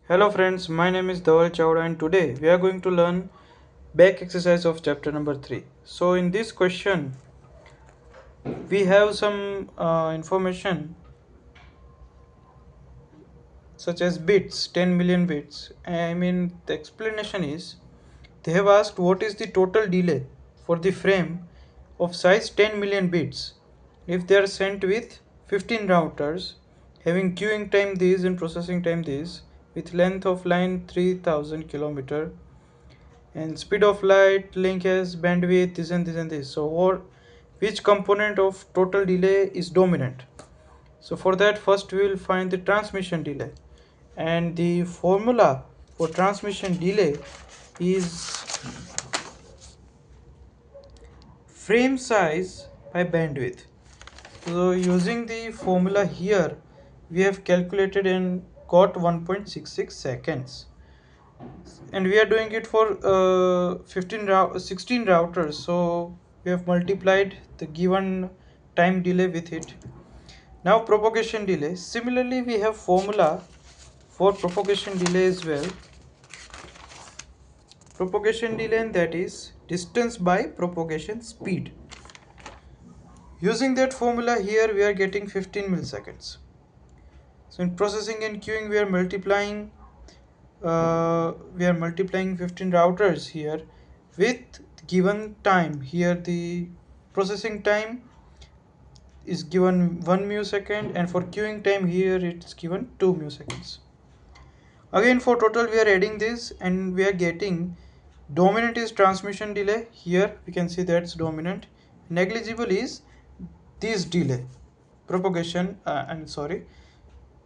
Hello friends, my name is Dhaval Chawda and today we are going to learn back exercise of chapter number 3. So in this question we have some information such as bits, 10 million bits. The explanation is they have asked what is the total delay for the frame of size 10 million bits if they are sent with 15 routers having queuing time this and processing time this with length of line 3000 kilometer and speed of light, link has bandwidth, this and this and this. So which component of total delay is dominant? So for that, first we will find the transmission delay, and the formula for transmission delay is frame size by bandwidth. So using the formula here, we have calculated and got 1.66 seconds, and we are doing it for 16 routers, so we have multiplied the given time delay with it. Now propagation delay, similarly we have formula for propagation delay as well. Propagation delay, and that is distance by propagation speed. Using that formula here we are getting 15 milliseconds. So in processing and queuing we are multiplying 15 routers here with given time. Here the processing time is given 1 millisecond, and for queuing time here it's given 2 milliseconds. Again for total we are adding this and we are getting dominant is transmission delay. Here we can see that's dominant. Negligible is this delay,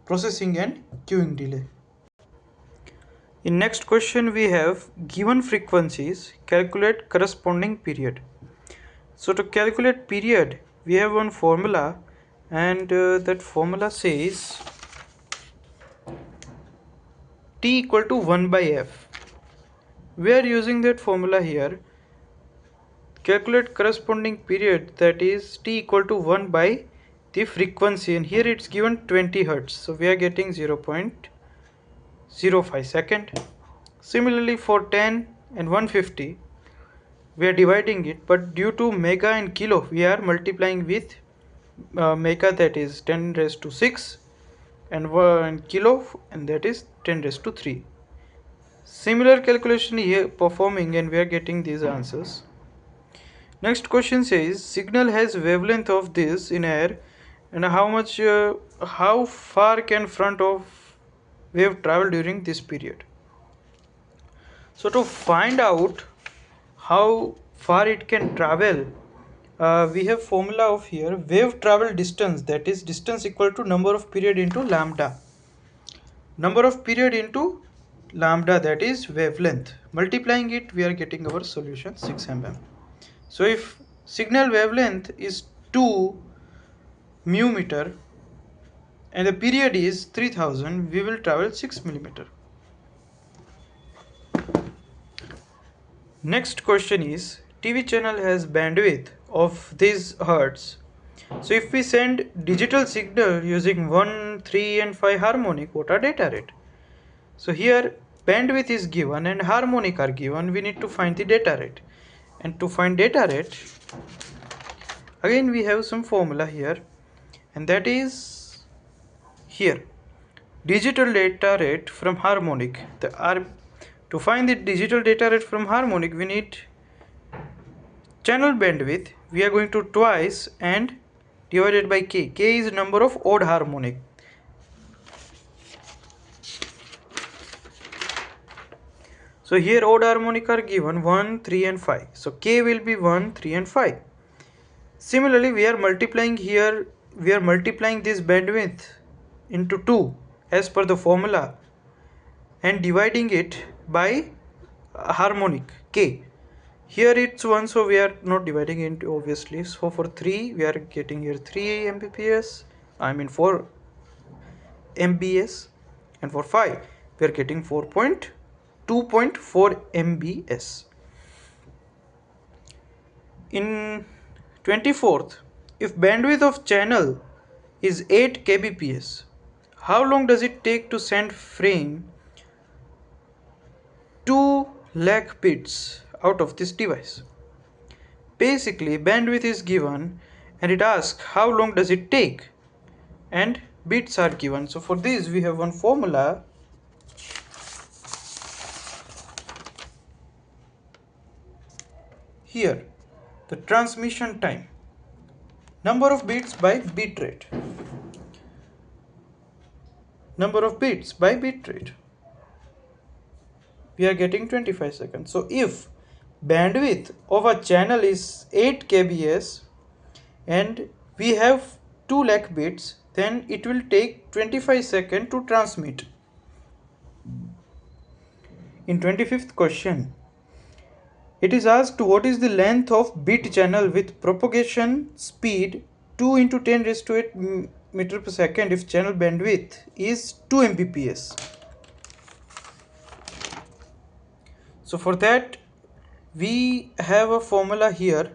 processing and queuing delay. In next question we have given frequencies, calculate corresponding period. So to calculate period we have one formula, and that formula says T equal to 1 by F. We are using that formula here. Calculate corresponding period, that is T equal to 1 by the frequency, and here it's given 20 Hertz, so we are getting 0.05 second. Similarly for 10 and 150 we are dividing it, but due to mega and kilo we are multiplying with mega, that is 10 raised to 6, and 1 kilo, and that is 10 raised to 3. Similar calculation here performing, and we are getting these answers. Next question says signal has wavelength of this in air, and how far can front of wave travel during this period. So to find out how far it can travel, we have formula of here wave travel distance, that is distance equal to number of period into lambda. Number of period into lambda, that is wavelength. Multiplying it we are getting our solution 6 mm. So if signal wavelength is 2 mu meter and the period is 3000, we will travel 6 millimeter. Next question is TV channel has bandwidth of these hertz. So if we send digital signal using 1, 3 and 5 harmonic, what are data rate? So here bandwidth is given and harmonic are given. We need to find the data rate, and to find data rate again we have some formula here, and that is here digital data rate from harmonic. To find the digital data rate from harmonic we need channel bandwidth. We are going to twice and divided by k. K is number of odd harmonic. So here odd harmonic are given 1, 3 and 5. So k will be 1, 3 and 5. Similarly we are multiplying here, we are multiplying this bandwidth into 2 as per the formula and dividing it by harmonic k. Here it's 1, so we are not dividing it obviously. So for 3 we are getting here 3 mbps, 4 mbs, and for 5 we are getting 2.4 mbs. In 24th, if bandwidth of channel is 8 kbps, how long does it take to send frame lakh bits out of this device. Basically, bandwidth is given and it asks how long does it take, and bits are given. So for this we have one formula. Here, the transmission time, number of bits by bit rate, number of bits by bit rate. We are getting 25 seconds. So if bandwidth of a channel is 8 kbs and we have 2 lakh bits, then it will take 25 seconds to transmit. In 25th question, it is asked what is the length of bit channel with propagation speed 2 into 10 raised to 8 meter per second if channel bandwidth is 2 Mbps. So for that we have a formula here.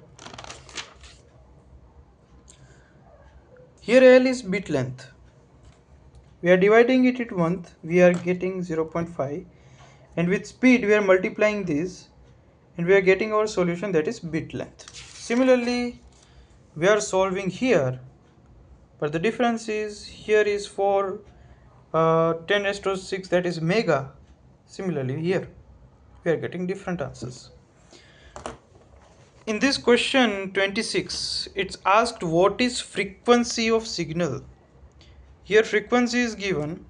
Here L is bit length. We are dividing it into month, we are getting 0.5, and with speed we are multiplying this and we are getting our solution, that is bit length. Similarly, we are solving here, but the difference is here is for 10 raised to 6, that is mega. Similarly here we are getting different answers. In this question 26, it's asked what is frequency of signal. Here frequency is given,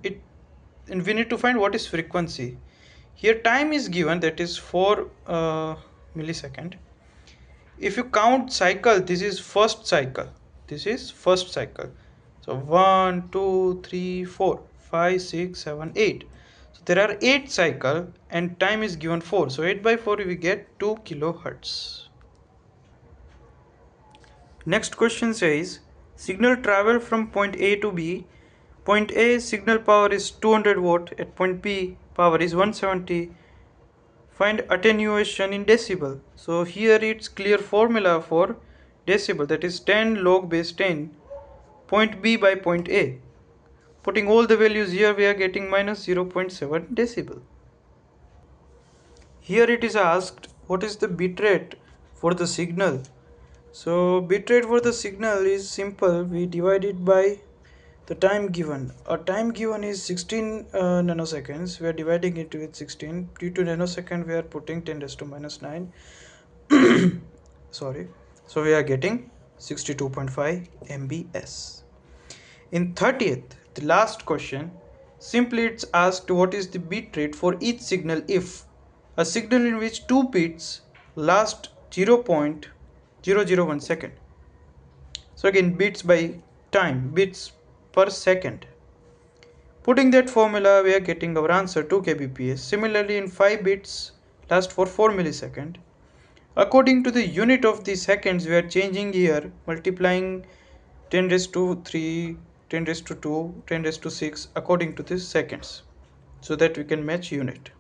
and we need to find what is frequency. Here time is given, that is 4 millisecond. If you count cycle, this is first cycle. So 1, 2, 3, 4, 5, 6, 7, 8. So there are 8 cycle and time is given 4. So 8 by 4 we get 2 kilohertz. Next question says signal travel from point A to B. Point A signal power is 200 watt. At point B power is 170. Find attenuation in decibel. So here it's clear formula for decibel, that is 10 log base 10 point B by point A. Putting all the values here we are getting minus 0.7 decibel. Here it is asked what is the bit rate for the signal. So bit rate for the signal is simple, we divide it by the time given. Our time given is 16 nanoseconds. We are dividing it with 16. Due to nanosecond we are putting 10 raised to minus 9. Sorry. So we are getting 62.5 mbs. In 30th, the last question, simply it's asked what is the bit rate for each signal if a signal in which 2 bits last 0.001 second. So again bits by time, bits per second. Putting that formula we are getting our answer 2 kbps. Similarly in 5 bits last for 4 millisecond. According to the unit of the seconds we are changing here, multiplying 10 raised to 3, 10 raised to 2, 10 raised to 6 according to the seconds, so that we can match unit.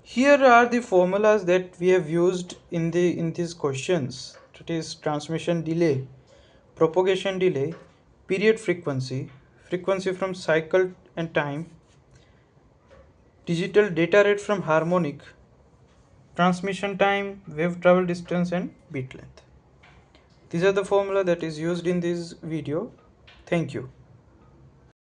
Here are the formulas that we have used in these questions. That is transmission delay, propagation delay, period frequency, frequency from cycle and time, digital data rate from harmonic, transmission time, wave travel distance, and bit length. These are the formula that is used in this video. Thank you.